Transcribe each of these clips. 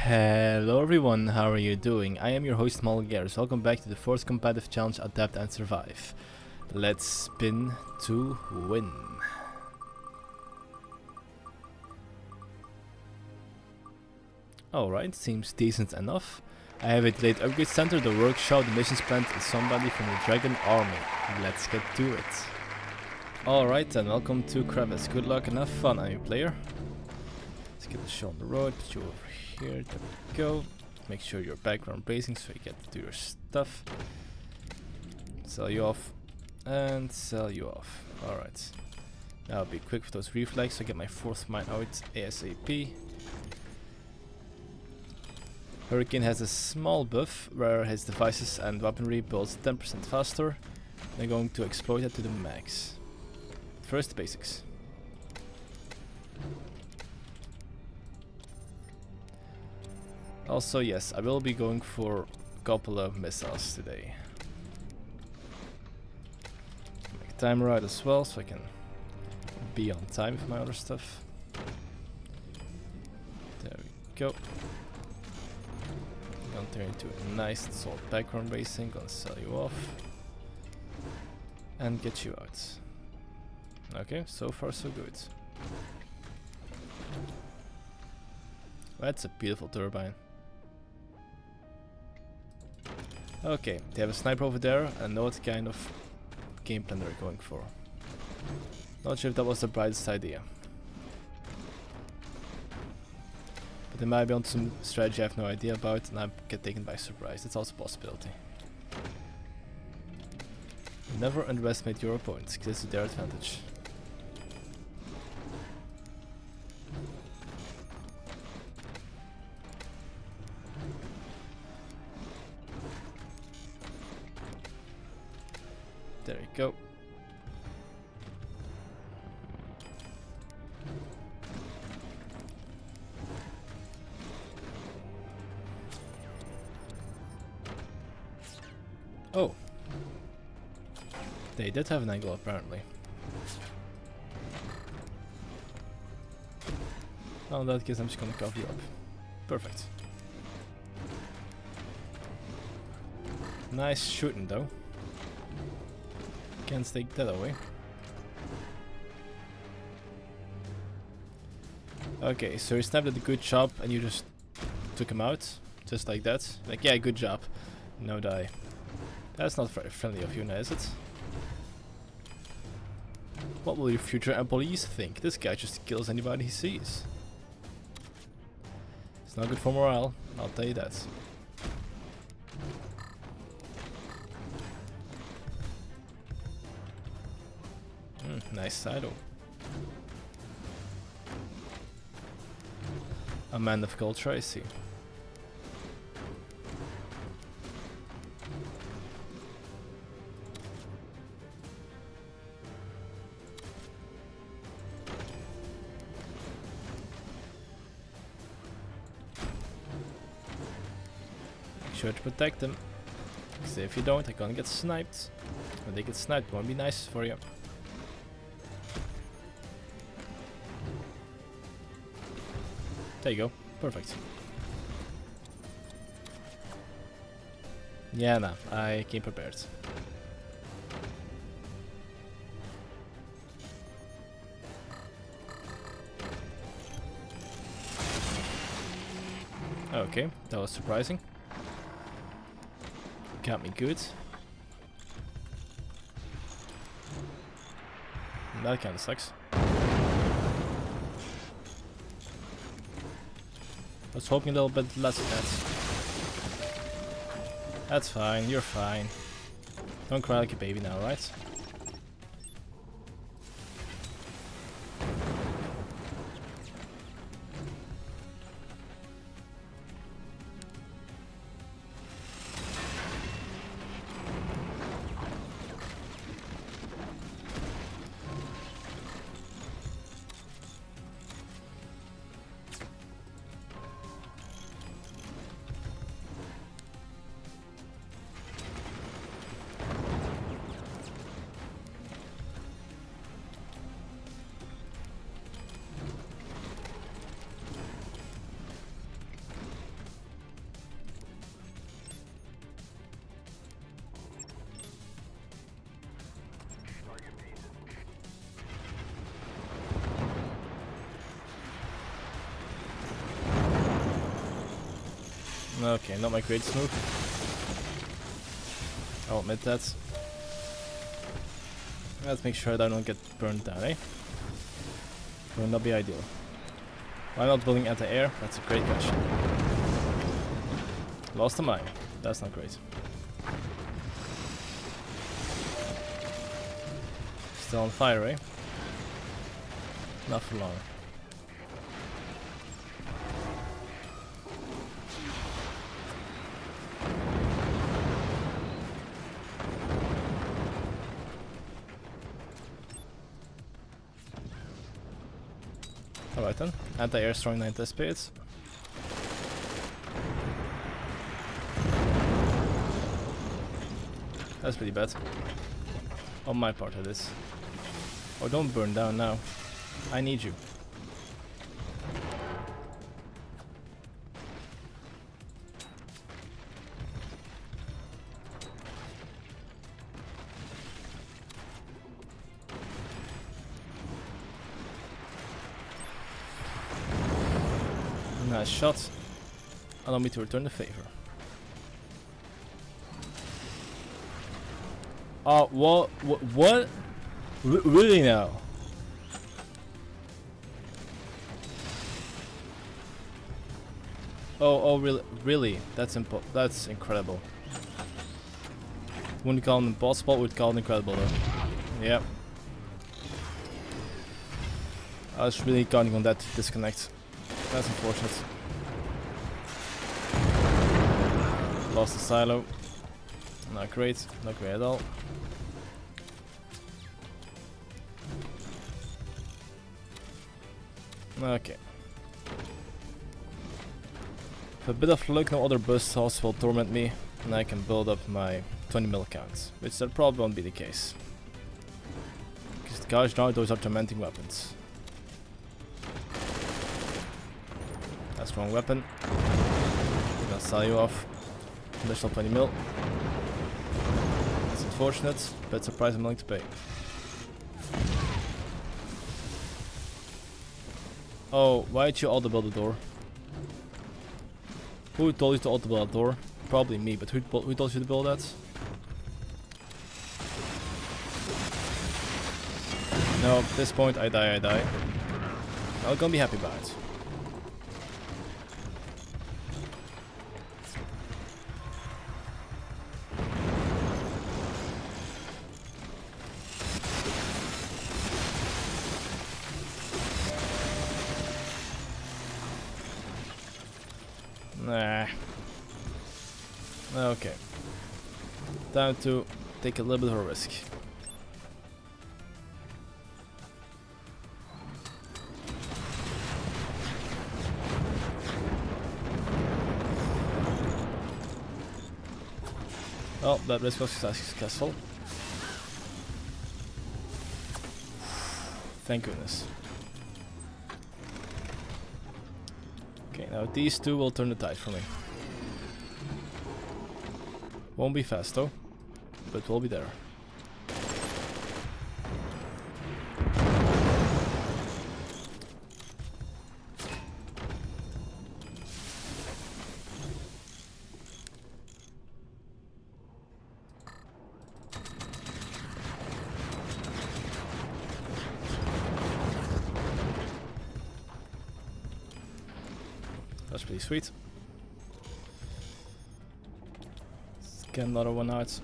Hello everyone, how are you doing? I am your host Malgares. Welcome back to the fourth competitive challenge, Adapt and Survive. Let's spin to win. Alright, seems decent enough. I have a delayed upgrade center, the workshop, the missions plant, and somebody from the dragon army. Let's get to it. Alright then, welcome to Crevice. Good luck and have fun, I'm your player. Let's get the show on the road, put you over here, there we go. Make sure you're background bracing so you get to do your stuff. Sell you off and sell you off. Alright. Now I'll be quick with those reflex so I get my fourth mine out ASAP. Hurricane has a small buff where his devices and weaponry builds 10% faster. I'm going to exploit that to the max. First, the basics. Also, yes, I will be going for a couple of missiles today. Make a timer out as well so I can be on time with my other stuff. There we go. Gonna turn into a nice and solid background racing, gonna sell you off. And get you out. Okay, so far so good. That's a beautiful turbine. Okay, they have a sniper over there and know what kind of game plan they're going for. Not sure if that was the brightest idea. But they might be on some strategy I have no idea about and I get taken by surprise. That's also a possibility. Never underestimate your opponents, because it's to their advantage. There you go. Oh. They did have an angle apparently. Oh, in that case I'm just gonna cover you up. Perfect. Nice shooting though. Can't take that away. Okay, so he snapped at a good job and you just took him out. Just like that. Like, yeah, good job. No die. That's not very friendly of you now, is it? What will your future employees think? This guy just kills anybody he sees. It's not good for morale, I'll tell you that. Nice silo. A man of culture, I see. Make sure to protect them. Because if you don't, they're gonna get sniped. When they get sniped, it won't be nice for you. There you go. Perfect. Yeah, nah, I came prepared. Okay, that was surprising. Got me good. That kinda sucks. I was hoping a little bit less of that. That's fine, you're fine. Don't cry like a baby now, right? Okay, not my greatest move. I'll admit that. Let's make sure that I don't get burned down, eh? Would not be ideal. Why not building anti-air? That's a great question. Lost a mine. That's not great. Still on fire, eh? Not for long. Alright then, anti-air strong 9 test spades. That's pretty bad. On my part of this. Oh, don't burn down now. I need you. Nice shot. Allow me to return the favor. Oh, what? What? Really now? Oh, really? That's incredible. Wouldn't call it impossible, would call it incredible though. Yep. I was really counting on that to disconnect. That's unfortunate. Lost the silo. Not great at all. Okay. With a bit of luck, no other bust house will torment me, and I can build up my 20 mil count, which that probably won't be the case. Because gosh darn, those are tormenting weapons. That's the wrong weapon. I'm gonna sell you off. Additional 20 mil. It's unfortunate, but it's a price I'm willing to pay. Oh, why did you auto build the door? Who told you to auto build that door? Probably me, but who told you to build that? No, at this point I die. I'm gonna be happy about it. Nah. Okay. Time to take a little bit of a risk. Well, that risk was successful. Thank goodness. Okay, now these two will turn the tide for me. Won't be fast though, but we'll be there. That's pretty sweet. Let's get another one out.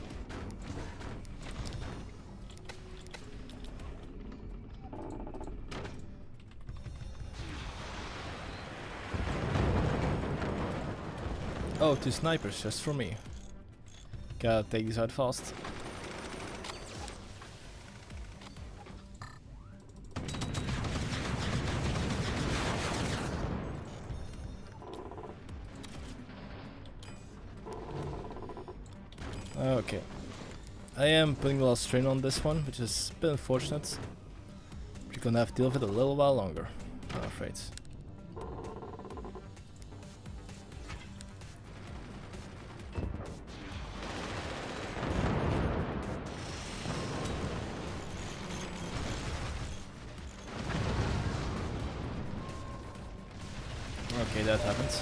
Oh, 2 snipers just for me. Gotta take these out fast. Okay. I am putting a lot of strain on this one, which is a bit unfortunate. But you're gonna have to deal with it a little while longer, I'm afraid. Okay, that happens.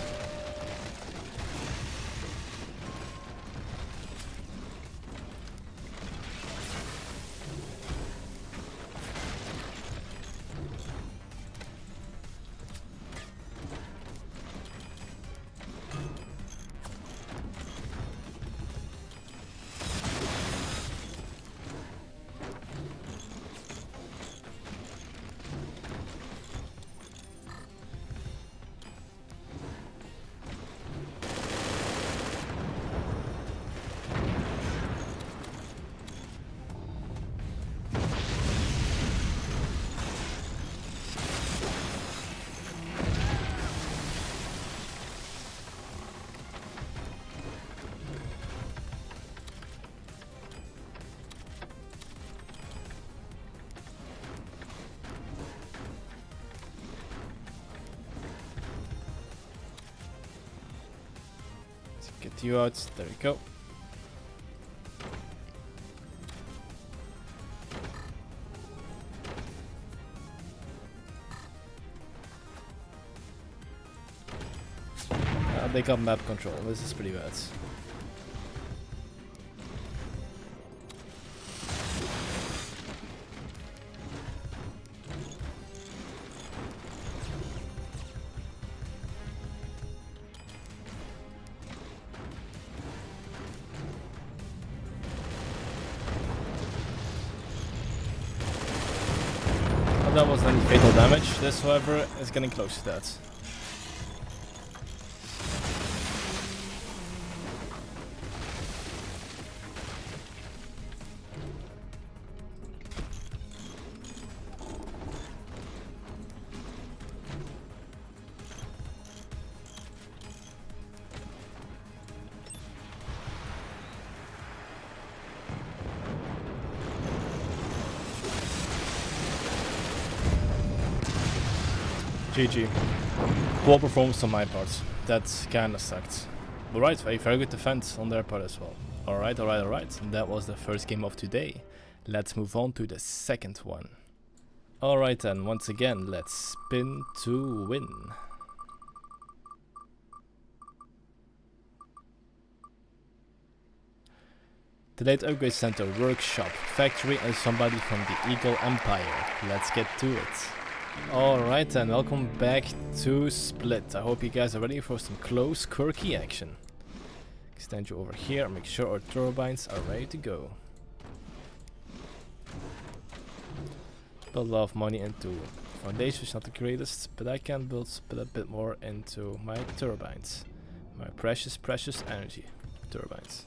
get you out. There we go. They got map control. This is pretty bad. That wasn't any fatal damage. This, however, is getting close to that. GG. Poor performance on my part. That kinda sucked. Alright, a very good defense on their part as well. Alright. That was the first game of today. Let's move on to the second one. Alright then, once again, let's spin to win. Delayed Upgrade Center, Workshop, Factory and somebody from the Eagle Empire. Let's get to it. Alright then, welcome back to Split. I hope you guys are ready for some close, quirky action. Extend you over here, make sure our turbines are ready to go. Put a lot of money into foundation, which is not the greatest, but I can put a bit more into my turbines. My precious energy turbines.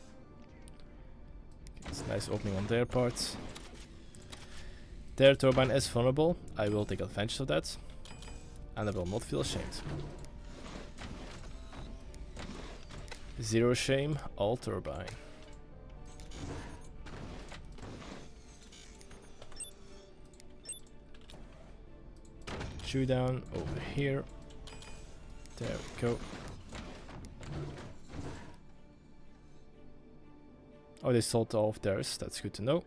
Okay, it's a nice opening on their part. Their turbine is vulnerable. I will take advantage of that, and I will not feel ashamed. Zero shame, all turbine. Shoot down over here. There we go. Oh, they sold all of theirs. That's good to know.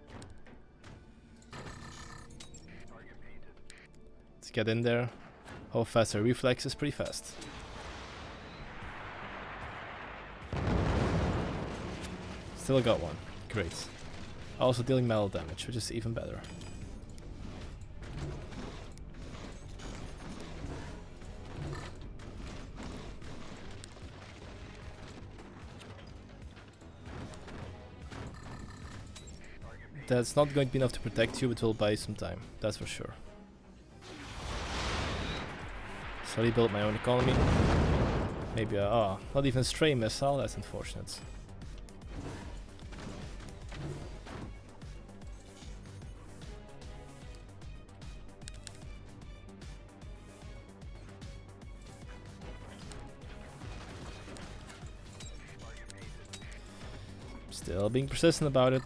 Get in there. How fast our reflex is? Pretty fast. Still got one. Great. Also dealing metal damage, which is even better. That's not going to be enough to protect you, but will buy you some time. That's for sure. So I rebuilt my own economy. Maybe not even a stray missile, that's unfortunate. Still being persistent about it.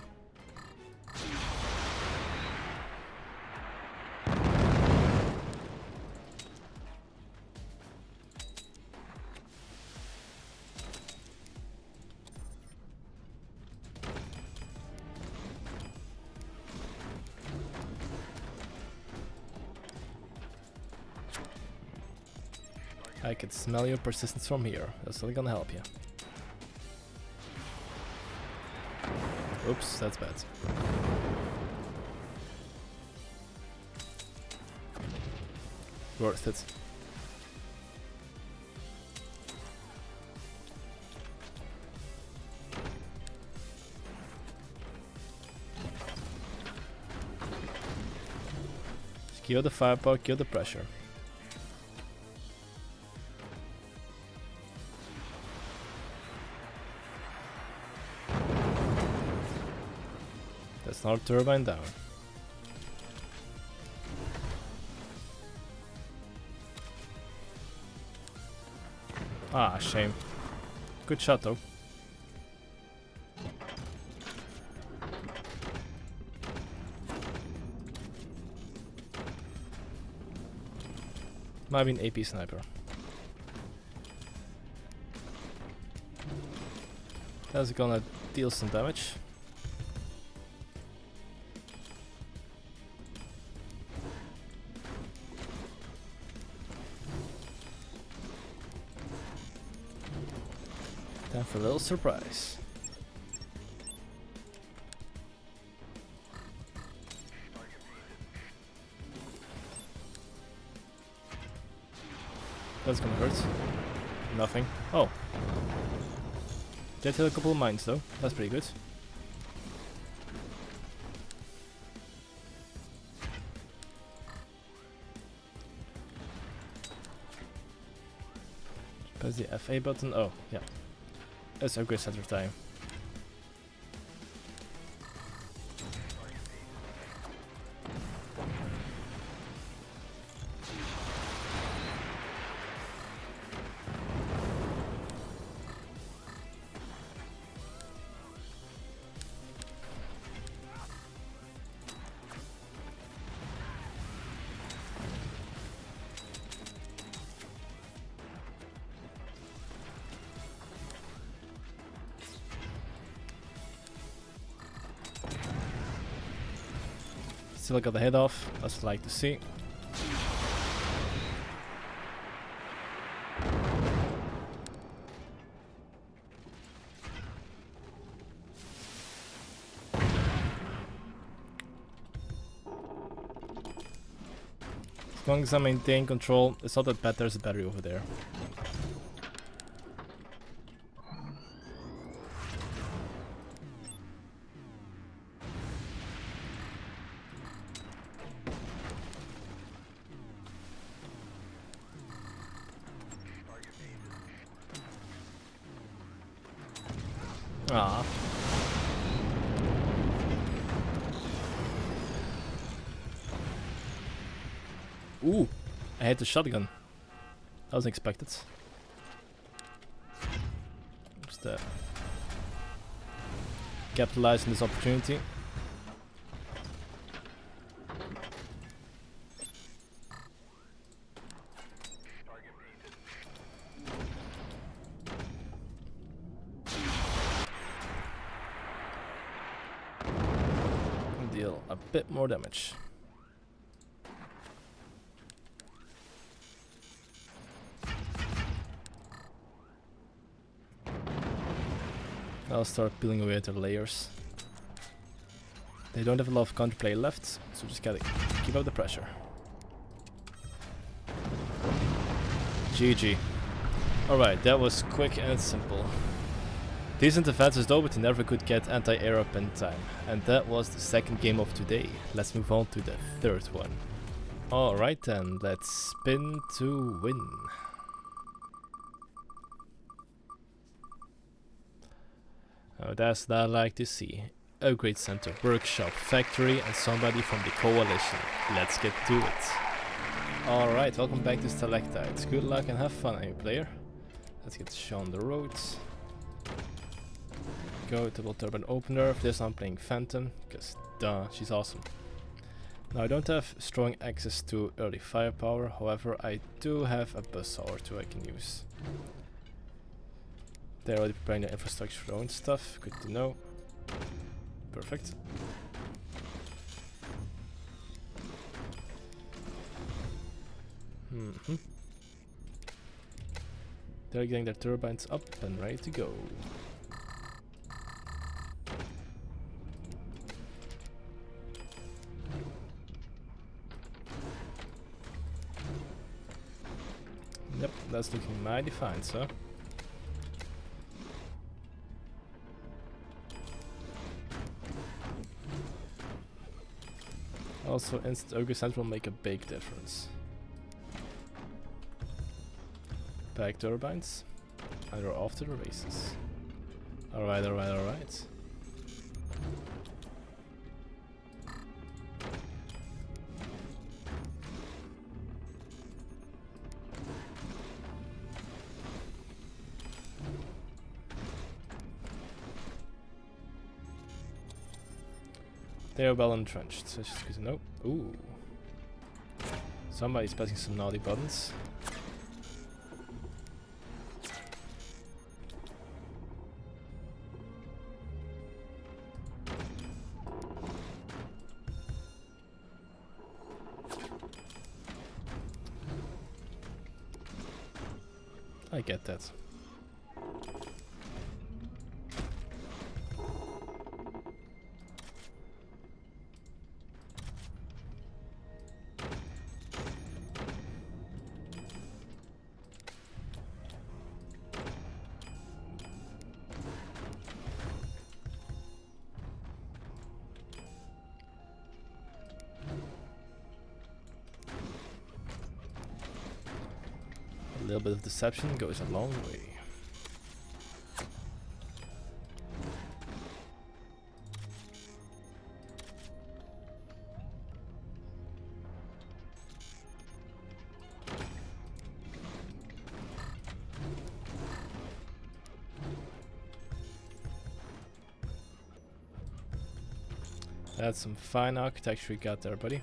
I can smell your persistence from here. That's only gonna help you. Oops, that's bad. Worth it. Just kill the firepower, kill the pressure. That's not a turbine down. Ah, shame. Good shot though. Might be an AP sniper. That's gonna deal some damage. Time for a little surprise. That's gonna hurt. Nothing. Oh. Did hit a couple of mines though. That's pretty good. Press the FA button. Oh, yeah. It's upgrade center time. Still got the head off, as I'd like to see. As long as I maintain control, it's not that bad. There's a battery over there. Ah. Ooh, I hit the shotgun. That was unexpected. Just capitalize on this opportunity. Deal a bit more damage. I'll start peeling away at their layers. They don't have a lot of counterplay left, so just gotta keep up the pressure. GG. Alright, that was quick and simple. Decent defenses though, but he never could get anti-air up in time. And that was the second game of today. Let's move on to the third one. Alright then, let's spin to win. Oh, that's what I like to see. Upgrade center, workshop, factory, and somebody from the coalition. Let's get to it. Alright, welcome back to Stalactites. Good luck and have fun, new player. Let's get shown the roads. Go double turbine opener. For this I'm playing Phantom, because duh, she's awesome. Now I don't have strong access to early firepower, however I do have a buzzsaw or two I can use. They're already preparing the infrastructure for their own stuff, good to know. Perfect. They're getting their turbines up and ready to go. Yep, that's looking mighty fine, sir. Also, instant Ogre Center will make a big difference. Back turbines, and we're off to the races. Alright, alright, alright. They are well entrenched, so it's just good to know. Ooh. Somebody's pressing some naughty buttons. I get that. A little bit of deception goes a long way. That's some fine architecture you got there, buddy.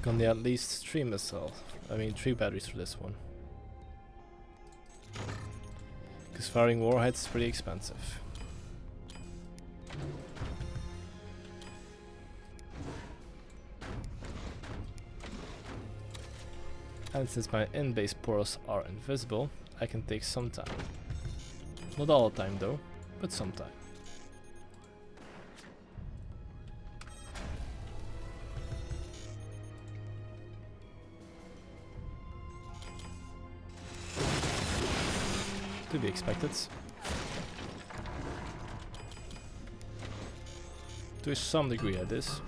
Gonna at least 3 missiles. I mean 3 batteries for this one. Because firing warheads is pretty expensive. And since my in-base portals are invisible, I can take some time. Not all the time though, but some time. To be expected. To some degree at this.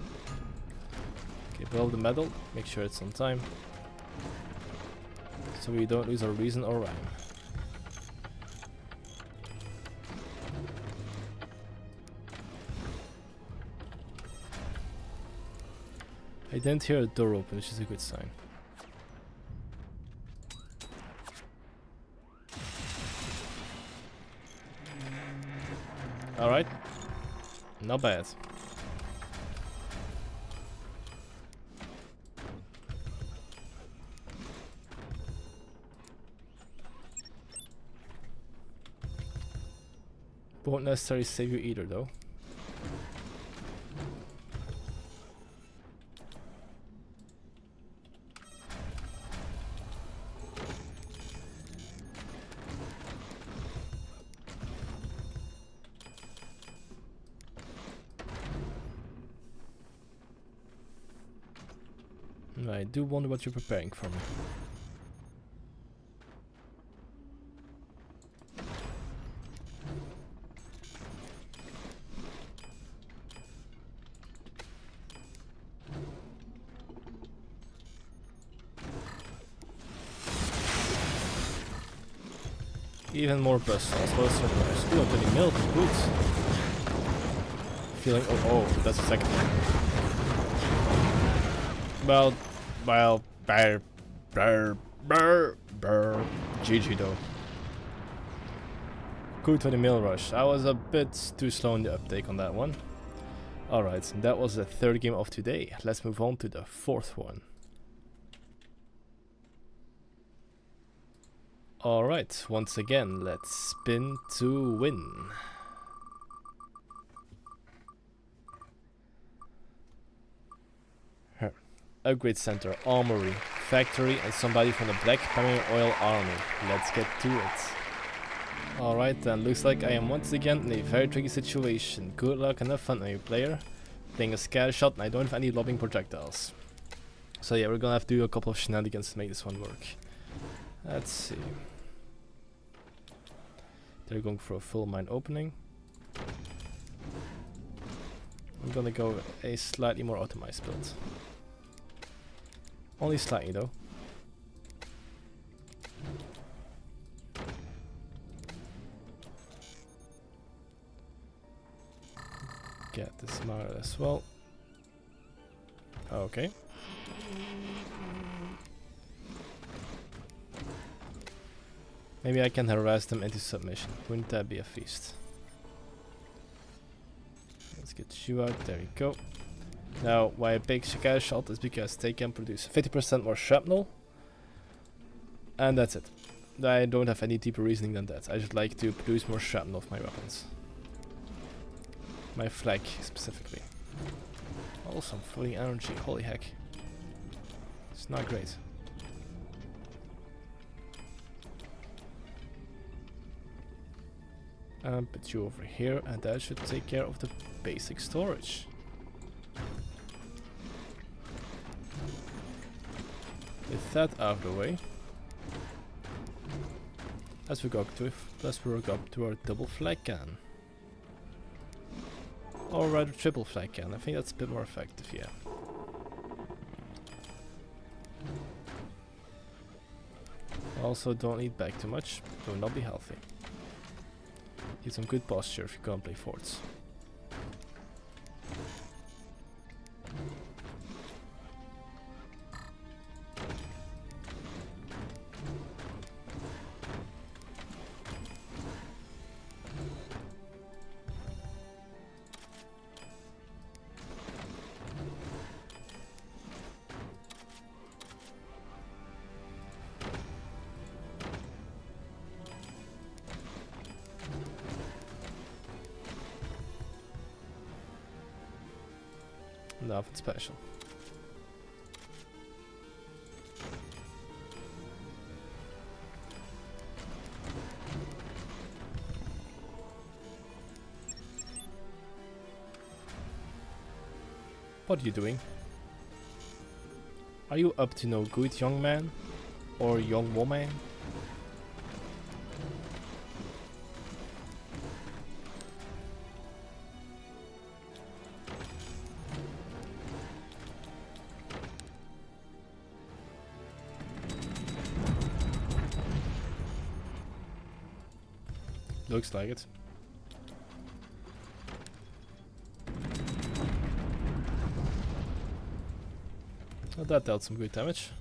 Okay, below the medal, make sure it's on time. So we don't lose our reason or rhyme. I didn't hear a door open, which is a good sign. Alright, not bad. Won't necessarily save you either though. I do wonder what you're preparing for me. Even more busts. Ooh, 20 mil boots. Feeling oh, that's a second. Well, GG though. Cool 20 mil rush. I was a bit too slow in the uptake on that one. Alright, that was the 3rd game of today. Let's move on to the 4th one. Alright, once again, let's spin to win. Upgrade center, armory, factory, and somebody from the Black Pamir Oil Army. Let's get to it. Alright then, looks like I am once again in a very tricky situation. Good luck and have fun, new player. Playing a scattershot and I don't have any lobbing projectiles. So yeah, we're gonna have to do a couple of shenanigans to make this one work. Let's see. They're going for a full mine opening. I'm gonna go with a slightly more optimized build. Only slightly though. Get this market as well. Okay. Maybe I can harass them into submission. Wouldn't that be a feast? Let's get you out. There you go. Now, why I pick Shikari shot is because they can produce 50% more shrapnel. And that's it. I don't have any deeper reasoning than that. I just like to produce more shrapnel of my weapons. My flag, specifically. Also, I'm floating energy. Holy heck. It's not great. Put you over here, and that should take care of the basic storage. With that out of the way, let's work up to our double flag cannon. Or rather triple flag cannon. I think that's a bit more effective, yeah. Also, don't eat back too much, it will not be healthy. Need some good posture if you can't play forts. Nothing special. What are you doing? Are you up to no good, young man? Or young woman? Looks like it. Well, that dealt some good damage.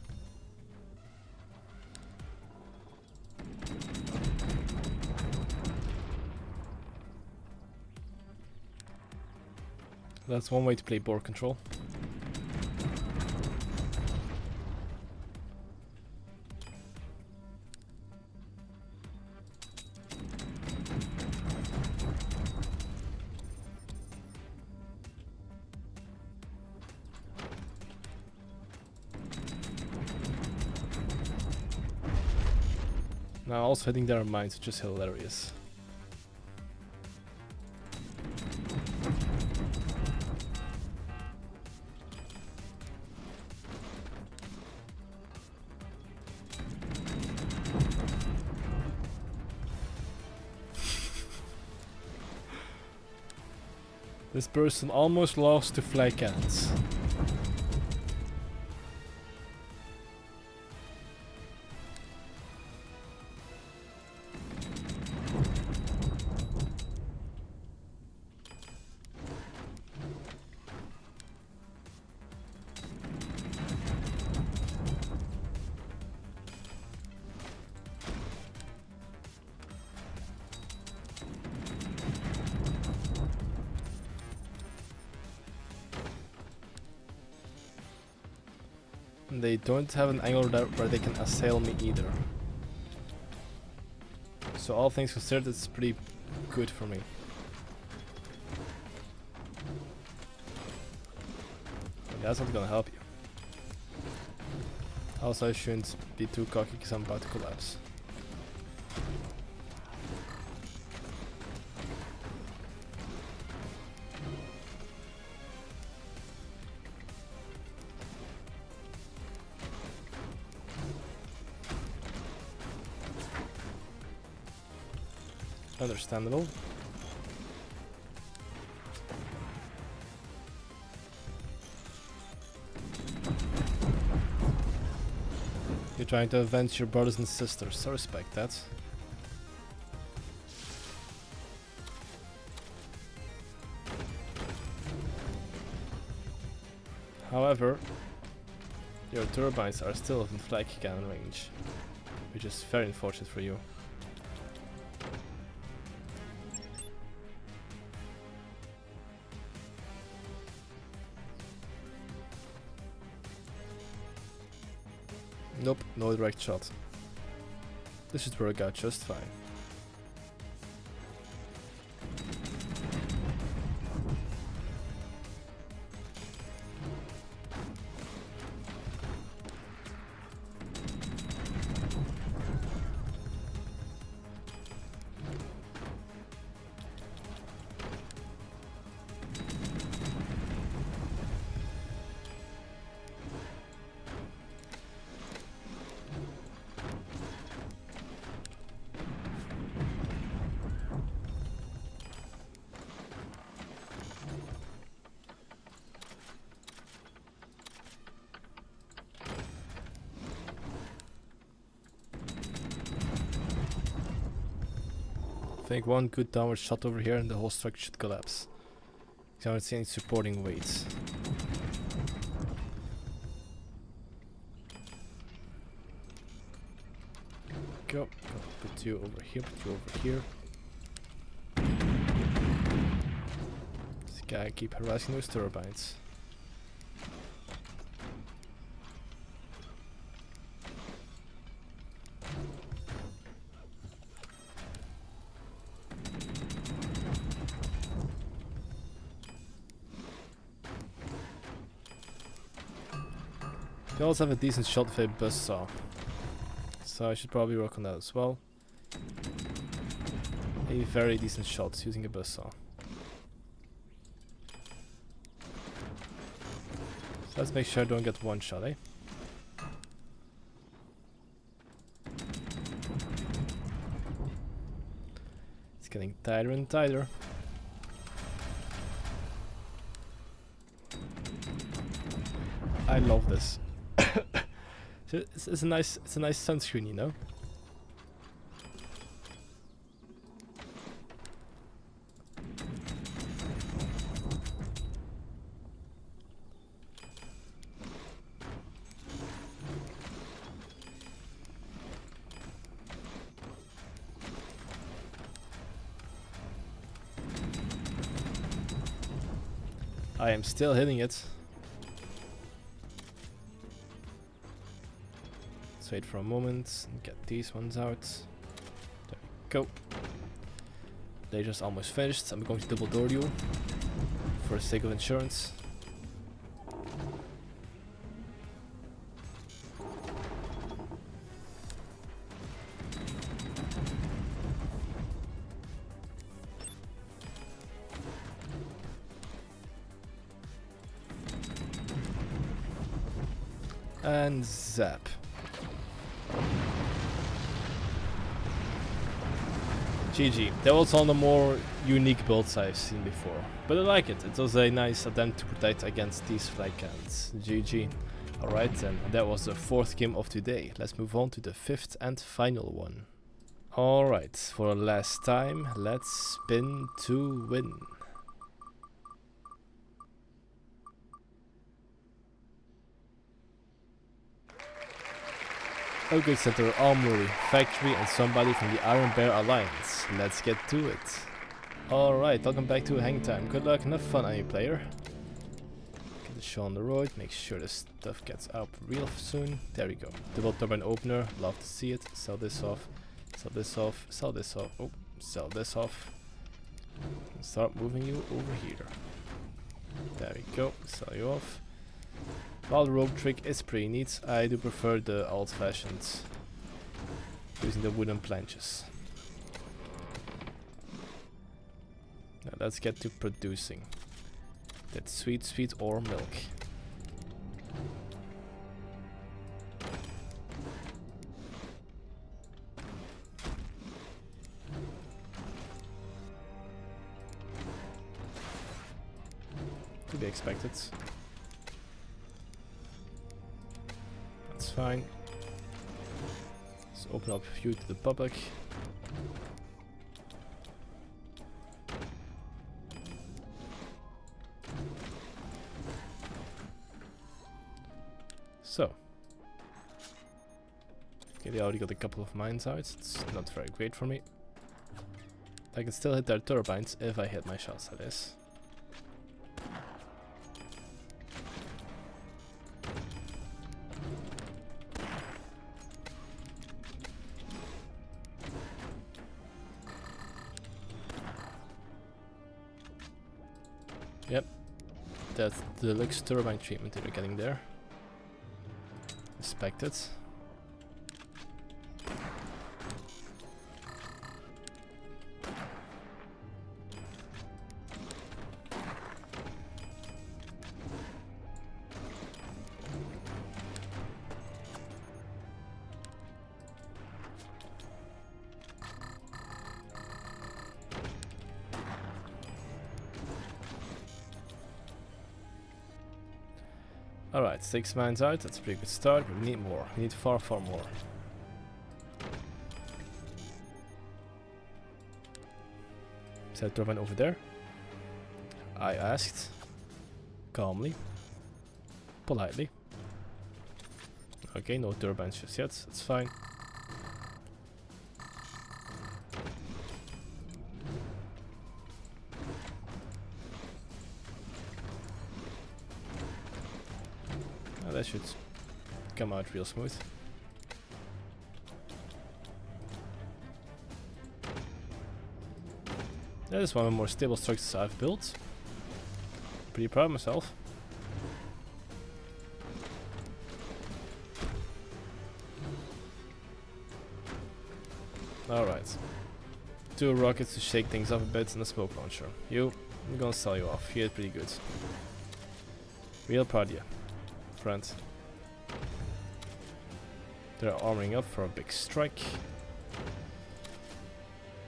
That's one way to play board control. Now also hitting their mines is just hilarious. This person almost lost to flag cannons. They don't have an angle where they can assail me either. So all things considered, it's pretty good for me. But that's not gonna help you. Also, I shouldn't be too cocky because I'm about to collapse. Understandable. You're trying to avenge your brothers and sisters, I respect that. However, your turbines are still within flag cannon range, which is very unfortunate for you. Nope, no direct shot. This should work out just fine. I think one good downward shot over here and the whole structure should collapse. I don't see any supporting weights. Go. Put you over here, put you over here. This guy keep harassing those turbines. They also have a decent shot with a buzzsaw, so I should probably work on that as well. A very decent shot using a buzzsaw. So let's make sure I don't get one shot, eh? It's getting tighter and tighter. I love this. It's a nice sunscreen, you know. I am still hitting it. Wait for a moment and get these ones out. There we go. They're just almost finished. I'm going to double door you for the sake of insurance. And zap. GG. That was one of the more unique builds I've seen before, but I like it. It was a nice attempt to protect against these flag cannons. GG. Alright then, that was the 4th game of today. Let's move on to the 5th and final one. Alright, for the last time, let's spin to win. A good center, armory, factory and somebody from the Iron Bear Alliance. Let's get to it. Alright, welcome back to Hang Time. Good luck and have fun, any player. Get the show on the road, make sure the stuff gets out real soon. There we go. Double turbine opener, love to see it. Sell this off, sell this off, sell this off. Oh, sell this off. And start moving you over here. There we go, sell you off. While the rope trick is pretty neat, I do prefer the old-fashioned using the wooden planches. Now let's get to producing that sweet ore milk. To be expected. Fine. Let's open up view to the public. So. Okay, they already got a couple of mines out. It's not very great for me. I can still hit their turbines if I hit my shots, that is. That's the deluxe turbine treatment that you're getting there. Respect it. Alright, 6 mines out, that's a pretty good start, but we need more. We need far, far more. Is that turbine over there? I asked. Calmly. Politely. Okay, no turbines just yet, that's fine. That should come out real smooth. That is one of the more stable structures I've built. Pretty proud of myself. Alright. 2 rockets to shake things up a bit and a smoke launcher. I'm gonna sell you off. You did pretty good. Real proud of you, friend. They're armoring up for a big strike.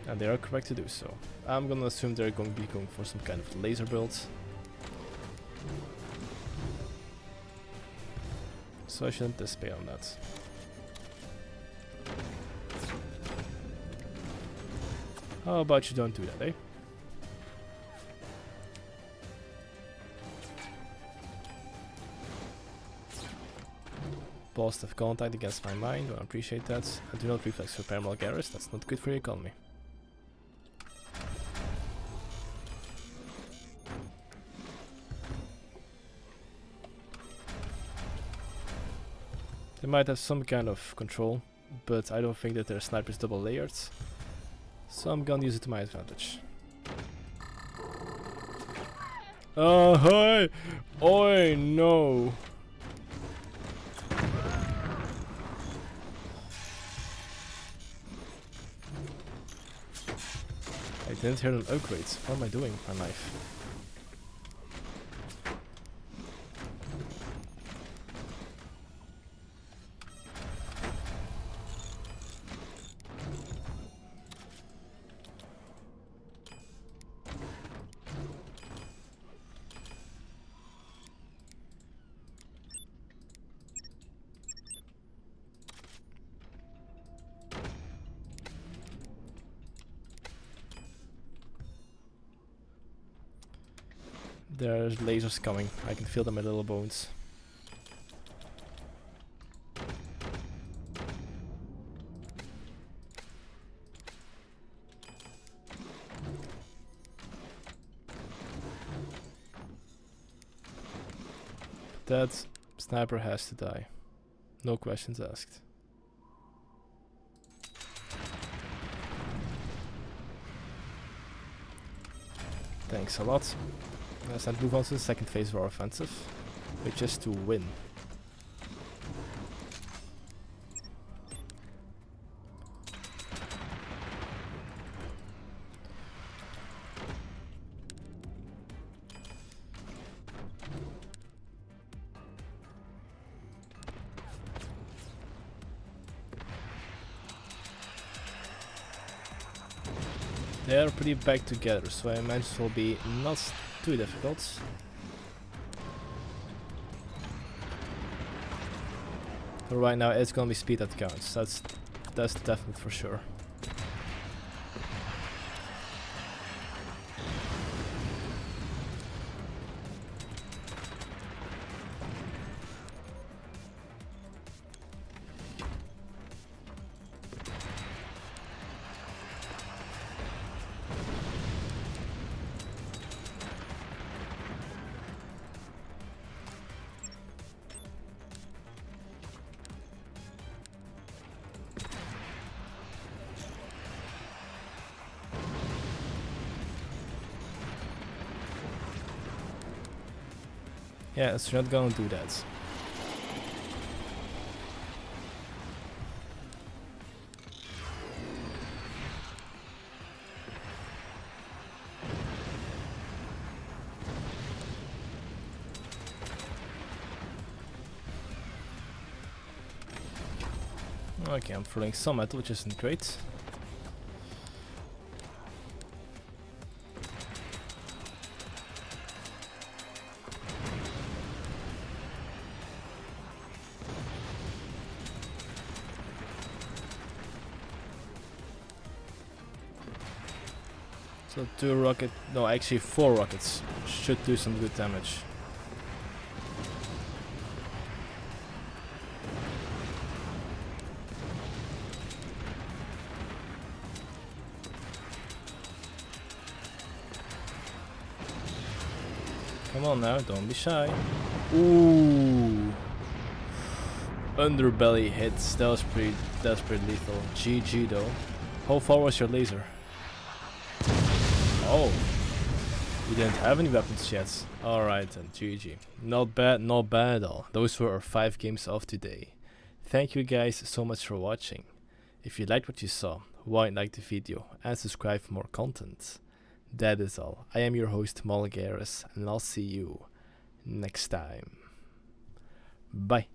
And they are correct to do so. I'm gonna assume they're going to be going for some kind of laser build. So I should anticipate on that. How about you don't do that, eh? Positive contact against my mind, I appreciate that. I do not reflex repair Malgaris, that's not good for your economy. They might have some kind of control, but I don't think that their sniper is double layered. So I'm gonna use it to my advantage. Oh, hi! Oi, no! I didn't hear an upgrade. What am I doing with my knife? There's lasers coming. I can feel them in my little bones. That sniper has to die. No questions asked. Thanks a lot. Let's then move on to the second phase of our offensive, which is to win. They are pretty back together, so I imagine it will be not too difficult. But right now it's gonna be speed that counts. That's definite for sure. Yeah, so you're not gonna do that. Okay, I'm throwing some metal, which isn't great. So 4 rockets should do some good damage. Come on now, don't be shy. Ooh. Underbelly hits, that was pretty lethal. GG though. How far was your laser? Oh. You didn't have any weapons yet. Alright then, GG. Not bad at all. Those were our 5 games of today. Thank you guys so much for watching. If you liked what you saw, why not like the video and subscribe for more content. That is all. I am your host Malgaris and I'll see you next time. Bye.